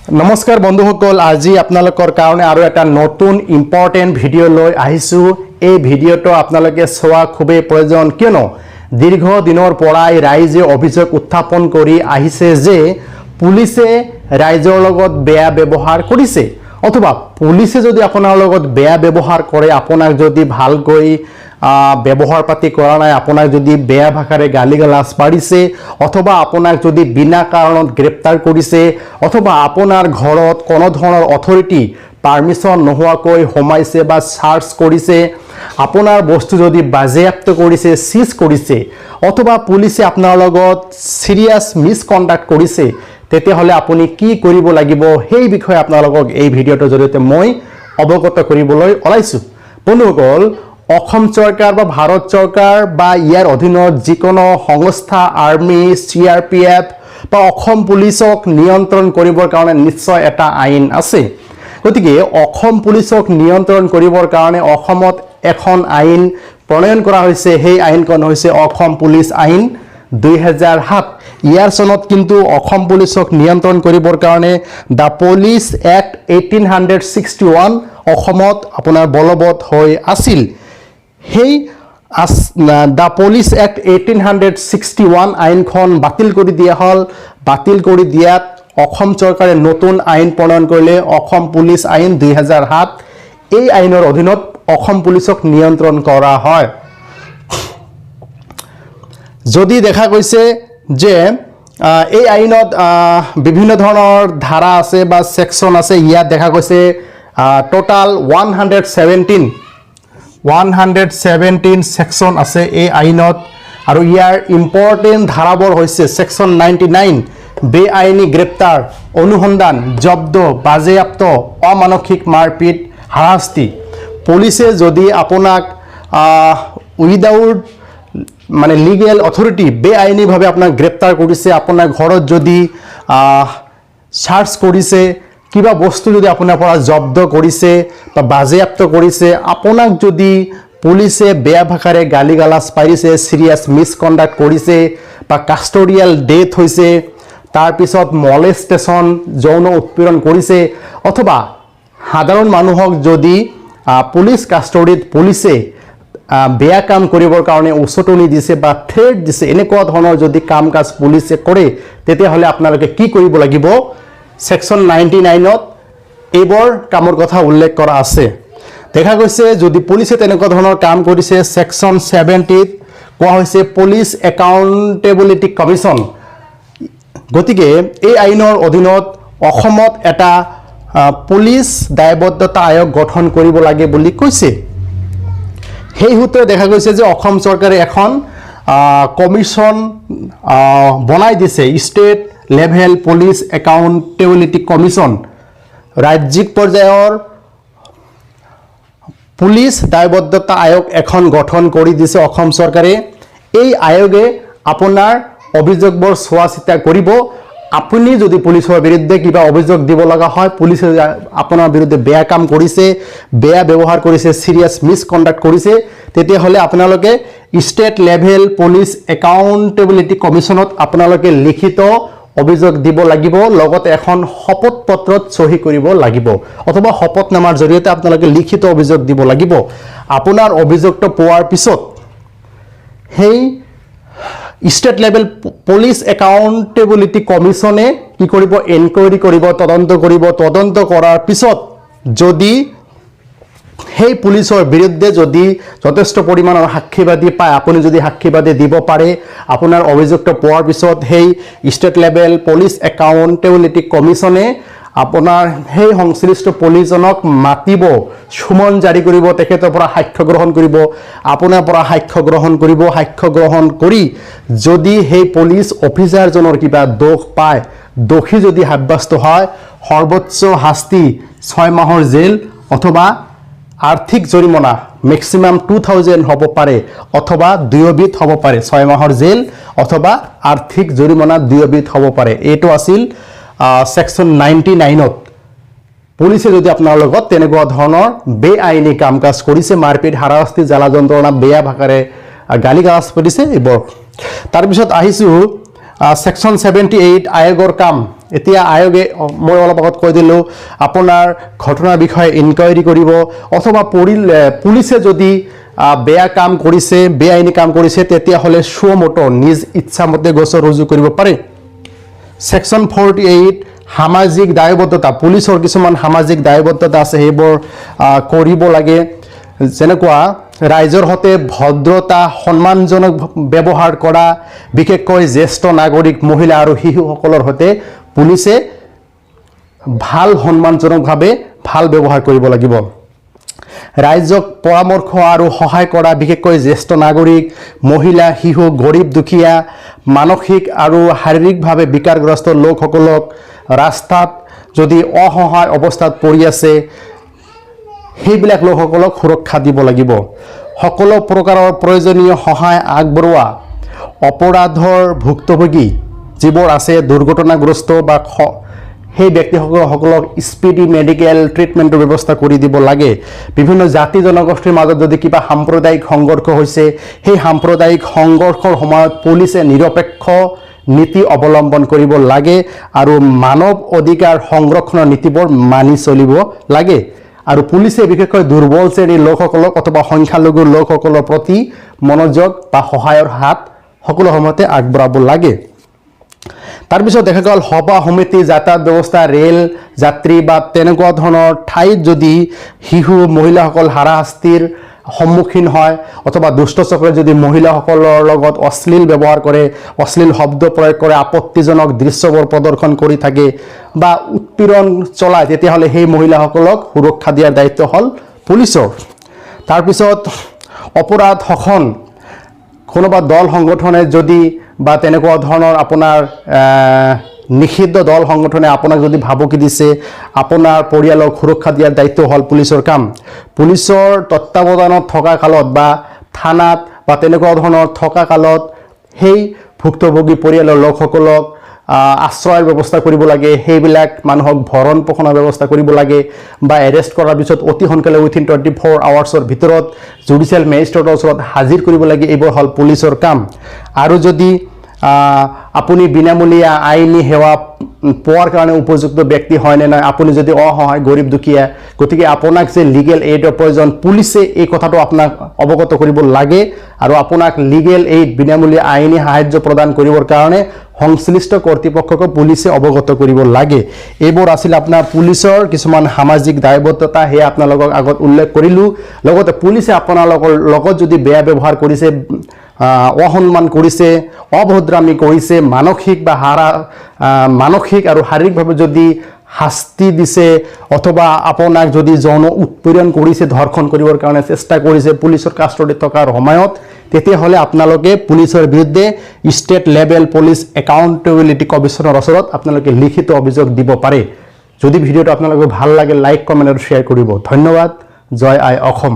नमस्कार बंधुসকল আজি আপোনালোকৰ কাৰণে আৰু এটা নতুন ইম্পৰ্টেন্ট ভিডিও লৈ আহিছো এই ভিডিওটো আপোনালোকে চোৱা খুবেই প্ৰয়োজন কিয়নো দীৰ্ঘ দিনৰ পৰাই ৰাইজে অভিযোগ উত্থাপন কৰি আহিছে যে পুলিচে ৰাইজৰ লগত বেয়া ব্যৱহাৰ কৰিছে অথবা পুলিচে যদি আপোনাৰ লগত বেয়া ব্যৱহাৰ কৰে আপোনাক যদি ভালকৈ ব্যৱহাৰ পাতি কৰা নাই আপোনাক যদি বেয়া ভাষাৰে গালিগালাজ পাৰিছে অথবা আপোনাক যদি বিনা কাৰণত গ্ৰেপ্তাৰ কৰিছে অথবা আপোনাৰ ঘৰত কোনো ধৰণৰ অথৰিটি পাৰমিশন নোহোৱাকৈ হোমাইছে বা সাৰ্চ কৰিছে আপোনাৰ বস্তু যদি বাজেয়াপ্ত কৰিছে সিজ কৰিছে অথবা পুলিচে আপোনাৰ লগত সিৰিয়াস মিসকন্ডাক্ট কৰিছে তেতিয়াহলে আপুনি কি কৰিব লাগিব সেই বিষয়ে আপোনালোকক এই ভিডিওটোৰ জৰিয়তে মই অৱগত কৰিবলৈ ওলাইছো বন্ধুসকল অসম চৰকাৰ বা ভাৰত চৰকাৰ বা ইয়াৰ অধীনত যিকোনো সংস্থা আৰ্মি সিআৰপিএফ বা অসম পুলিচক নিয়ন্ত্ৰণ কৰিবৰ কাৰণে নিশ্চয় এটা আইন আছে গতিকে অসম পুলিচক নিয়ন্ত্ৰণ কৰিবৰ কাৰণে অসমত এখন আইন প্ৰণয়ন কৰা হৈছে সেই আইনখন হৈছে অসম পুলিচ আইন 2007 ইয়াৰ চনত কিন্তু অসম পুলিচক নিয়ন্ত্ৰণ কৰিবৰ কাৰণে দা পুলিচ এক্ট 1861 অসমত আপোনাৰ বলবৎ হৈ আছিল হেই দা পুলিচ এক্ট 1861 আইনখন বাতিল কৰি দিয়া হল বাতিল কৰি দিয়াত অসম চৰকাৰে নতুন আইন প্ৰণয়ন কৰিলে অসম পুলিচ আইন 2007 এই আইনৰ অধীনত অসম পুলিচক নিয়ন্ত্ৰণ কৰা হয় যদি দেখা গৈছে যে এই আইনত বিভিন্ন ধৰণৰ ধাৰা আছে বা সেকশন আছে ইয়াত দেখা গৈছে টোটাল 117 সেকশন আছে এই আইনত আৰু ইয়াৰ ইম্পৰ্টেন্ট ধাৰাবোৰ হৈছে সেকশন 99 বেআইনী গ্ৰেপ্তাৰ অনুসন্ধান জব্দ বাজেয়াপ্ত অমানসিক মাৰপিট হাৰাশাস্তি পুলিচে যদি আপোনাক উইদাউট মানে লিগেল অথৰিটি বেআইনী ভাবে আপোনাক গ্ৰেপ্তাৰ কৰিছে আপোনাৰ ঘৰত যদি সাৰ্চ কৰিছে কিবা বস্তু যদি আপোনাৰ পৰা জব্দ কৰিছে বা বাজেয়াপ্ত কৰিছে আপোনাক যদি পুলিচে বেয়া ভাষাৰে গালিগালাজ পাৰিছে সিৰিয়াস মিসকন্ডাক্ট কৰিছে বা কাস্টোডিয়াল ডেথ হৈছে তাৰ পিছত মলেষ্টেশন যৌন উৎপীড়ন কৰিছে অথবা সাধাৰণ মানুহক যদি পুলিচ কাস্টোডিত পুলিচে বেয়া কাম কৰিবৰ কাৰণে উচতনি দিছে বা থ্ৰেট দিছে এনেকুৱা ধৰণৰ যদি কাম কাজ পুলিচে কৰে তেতিয়াহলে আপোনালোকে কি কৰিব লাগিব সেকশন 99 ত এইবোৰ কামৰ কথা উল্লেখ কৰা আছে দেখা গৈছে যদি পুলিচে তেনেকুৱা ধৰণৰ কাম কৰিছে সেকশন 70 ত কোৱা হৈছে পুলিচ একাউন্টেবিলিটি কমিশন গতিকে এই আইনৰ অধীনত অসমত এটা পুলিচ দায়বদ্ধতা আয়োগ গঠন কৰিব লাগে বুলি কৈছে সেই সূত্ৰে দেখা গৈছে যে অসম চৰকাৰে এখন কমিশন বনাই দিছে state level police accountability commission ৰাজ্যিক পৰ্যায়ৰ পুলিচ দায়বদ্ধতা আয়োগ এখন গঠন কৰি দিছে অসম চৰকাৰে এই আয়োগে আপোনাৰ অভিযোগবোৰ চোৱা চিতা কৰিব আপুনি যদি পুলিচৰ বিৰুদ্ধে কিবা অভিযোগ দিব লগা হয় পুলিচে আপোনাৰ বিৰুদ্ধে বেয়া কাম কৰিছে বেয়া ব্যৱহাৰ কৰিছে সিৰিয়াস মিসকন্ডাক্ট কৰিছে তেতিয়াহলে আপোনালোকে ষ্টেট লেভেল পুলিচ একাউন্টেবিলিটি কমিশনত আপোনালোকে লিখিত অভিযোগ দিব লাগিব লগতে এখন শপত পত্ৰত সহি কৰিব লাগিব অথবা শপতনামাৰ জৰিয়তে আপোনালোকে লিখিত অভিযোগ দিব লাগিব আপোনাৰ অভিযোগটো পোৱাৰ পিছত হেই ষ্টেট লেভেল পুলিচ একাউন্টেবিলিটি কমিশনে কি কৰিব এনকোয়াৰি কৰিব তদন্ত কৰাৰ পিছত যদি সেই পুলিচৰ বিৰুদ্ধে যদি যথেষ্ট পৰিমাণৰ সাক্ষীবাদী পায় আপুনি যদি সাক্ষীবাদী দিব পাৰে আপোনাৰ অভিযোগটো পোৱাৰ পিছত সেই ষ্টেট লেভেল পুলিচ একাউন্টেবিলিটি কমিশনে আপোনাৰ সেই সংশ্লিষ্ট পুলিচজনক মাতিব সুমন জাৰি কৰিব তেখেতৰ পৰা সাক্ষ্য গ্ৰহণ কৰিব আপোনাৰ পৰা সাক্ষ্য গ্ৰহণ কৰি যদি সেই পুলিচ অফিচাৰজনৰ কিবা দোষ পায় দোষী যদি সাব্যস্ত হয় সৰ্বোচ্চ শাস্তি 6 মাহৰ জেল অথবা আৰ্থিক জৰিমনা ম্যাক্সিমাম 2000 হ'ব পাৰে অথবা দুয়োবিধ হ'ব পাৰে 6 মাহৰ জেল অথবা আৰ্থিক জৰিমনা দুয়োবিধ হ'ব পাৰে এটো আছিল সেকশন 99 ত পুলিচে যদি আপোনাৰ লগত তেনেকুৱা ধৰণৰ বেআইনী কাম কাজ কৰিছে মাৰপিট হাৰাশাস্তি জ্বালা যন্ত্ৰণা বেয়া ভাষাৰে গালিগালাজ কৰিছে এইবোৰ তাৰ পিছত আহিছো সেকশন 78 আয়োগৰ কাম এতিয়া আয়োগে মই অলপ আগত কৈ দিলোঁ আপোনাৰ ঘটনাৰ বিষয়ে ইনকুৱাৰী কৰিব অথবা পুলিচে যদি বেয়া কাম কৰিছে বেআইনী কাম কৰিছে তেতিয়াহ'লে সুমোটো নিজ ইচ্ছামতে গোচৰ ৰুজু কৰিব পাৰে সেকশন 48 সামাজিক দায়বদ্ধতা পুলিচৰ কিছুমান সামাজিক দায়বদ্ধতা আছে সেইবোৰ কৰিব লাগে যেনেকুৱা ৰাইজৰ হতে ভদ্ৰতা সন্মানজনক ব্যৱহাৰ কৰা বিশেষকৈ জ্যেষ্ঠ নাগৰিক মহিলা আৰু শিশুসকলৰ হতে পুলিচে ভাল সন্মানজনকভাৱে ভাল ব্যৱহাৰ কৰিব লাগিব ৰাইজক পৰামৰ্শ আৰু সহায় কৰা বিশেষকৈ জ্যেষ্ঠ নাগৰিক মহিলা শিশু গৰীব দুখীয়া মানসিক আৰু শাৰীৰিকভাৱে বিকাৰগ্ৰস্ত লোকসকলক ৰাস্তাত যদি অসহায় অৱস্থাত পৰি আছে সেইবিলাক লোকসকলক সুৰক্ষা দিব লাগিব সকলো প্ৰকাৰৰ প্ৰয়োজনীয় সহায় আগবঢ়োৱা অপৰাধৰ ভুক্তভোগী যিবোৰ আছে দুৰ্ঘটনাগ্ৰস্ত বা সেই ব্যক্তিসকলক স্পিডি মেডিকেল ট্ৰিটমেণ্টৰ ব্যৱস্থা কৰি দিব লাগে বিভিন্ন জাতি জনগোষ্ঠীৰ মাজত যদি কিবা সাম্প্ৰদায়িক সংঘৰ্ষ হৈছে সেই সাম্প্ৰদায়িক সংঘৰ্ষৰ সময়ত পুলিচে নিৰপেক্ষ নীতি অৱলম্বন কৰিব লাগে আৰু মানৱ অধিকাৰ সংৰক্ষণৰ নীতিবোৰ মানি চলিব লাগে আৰু পুলিচে বিশেষকৈ দুৰ্বল শ্ৰেণীৰ লোকসকলক অথবা সংখ্যালঘু লোকসকলৰ প্ৰতি মনোযোগ বা সহায়ৰ হাত সকলো সময়তে আগবঢ়াব লাগে তাৰপিছত দেখা গ'ল সভা সমিতি যাতায়াত ব্যৱস্থা ৰেল যাত্ৰী বা তেনেকুৱা ধৰণৰ ঠাইত যদি শিশু মহিলাসকল হাৰাশাস্তিৰ সন্মুখীন হয় অথবা দুষ্টচক্ৰে যদি মহিলাসকলৰ লগত অশ্লীল ব্যৱহাৰ কৰে অশ্লীল শব্দ প্ৰয়োগ কৰে আপত্তিজনক দৃশ্যবোৰ প্ৰদৰ্শন কৰি থাকে বা উৎপীড়ন চলায় তেতিয়াহ'লে সেই মহিলাসকলক সুৰক্ষা দিয়াৰ দায়িত্ব হ'ল পুলিচৰ তাৰপিছত অপৰাধ শোষণ কোনোবা দল সংগঠনে যদি বা তেনেকুৱা ধৰণৰ আপোনাৰ নিষিদ্ধ দল সংগঠনে আপোনাক যদি ভাবুকি দিছে আপোনাৰ পৰিয়ালক সুৰক্ষা দিয়াৰ দায়িত্ব হ'ল পুলিচৰ কাম পুলিচৰ তত্ত্বাৱধানত থকা কালত বা থানাত বা তেনেকুৱা ধৰণৰ থকা কালত সেই ভুক্তভোগী পৰিয়ালৰ লোকসকলক আশ্ৰয়ৰ ব্যৱস্থা কৰিব লাগে সেইবিলাক মানুহক ভৰণ পোষণৰ ব্যৱস্থা কৰিব লাগে বা এৰেষ্ট কৰাৰ পিছত অতি সোনকালে উইথিন 24 আৱাৰ্ছৰ ভিতৰত জুডিচিয়েল মেজিষ্ট্ৰেটৰ ওচৰত হাজিৰ কৰিব লাগে এইবোৰ হ'ল পুলিচৰ কাম আৰু যদি আপুনি বিনামূলীয়া আইনী সেৱা পোৱাৰ কাৰণে উপযুক্ত ব্যক্তি হয় নে নাই আপুনি যদি অসহায় গৰীব দুখীয়া গতিকে আপোনাক যে লিগেল এইডৰ প্ৰয়োজন পুলিচে এই কথাটো আপোনাক অৱগত কৰিব লাগে আৰু আপোনাক লিগেল এইড বিনামূলীয়া আইনী সাহায্য প্ৰদান কৰিবৰ কাৰণে সংশ্লিষ্ট কৰ্তৃপক্ষক পুলিচে অৱগত কৰিব লাগে এইবোৰ আছিল আপোনাৰ পুলিচৰ কিছুমান সামাজিক দায়বদ্ধতা সেয়া আপোনালোকক আগত উল্লেখ কৰিলোঁ লগতে পুলিচে আপোনালোকৰ লগত যদি বেয়া ব্যৱহাৰ কৰিছে অসন্মান কৰিছে অভদ্ৰামী কৰিছে মানসিক আৰু শাৰীৰিকভাৱে যদি শাস্তি দিছে অথবা আপোনাক যদি যৌন উৎপীড়ন কৰিছে ধৰ্ষণ কৰিবৰ কাৰণে চেষ্টা কৰিছে পুলিচৰ কাষ্টডিত থকাৰ সময়ত তেতিয়াহ'লে আপোনালোকে পুলিচৰ বিৰুদ্ধে ষ্টেট লেভেল পুলিচ একাউণ্টেবিলিটি কমিশ্যনৰ ওচৰত আপোনালোকে লিখিত অভিযোগ দিব পাৰে যদি ভিডিঅ'টো আপোনালোকৰ ভাল লাগে লাইক কমেণ্ট আৰু শ্বেয়াৰ কৰিব ধন্যবাদ জয় আই অসম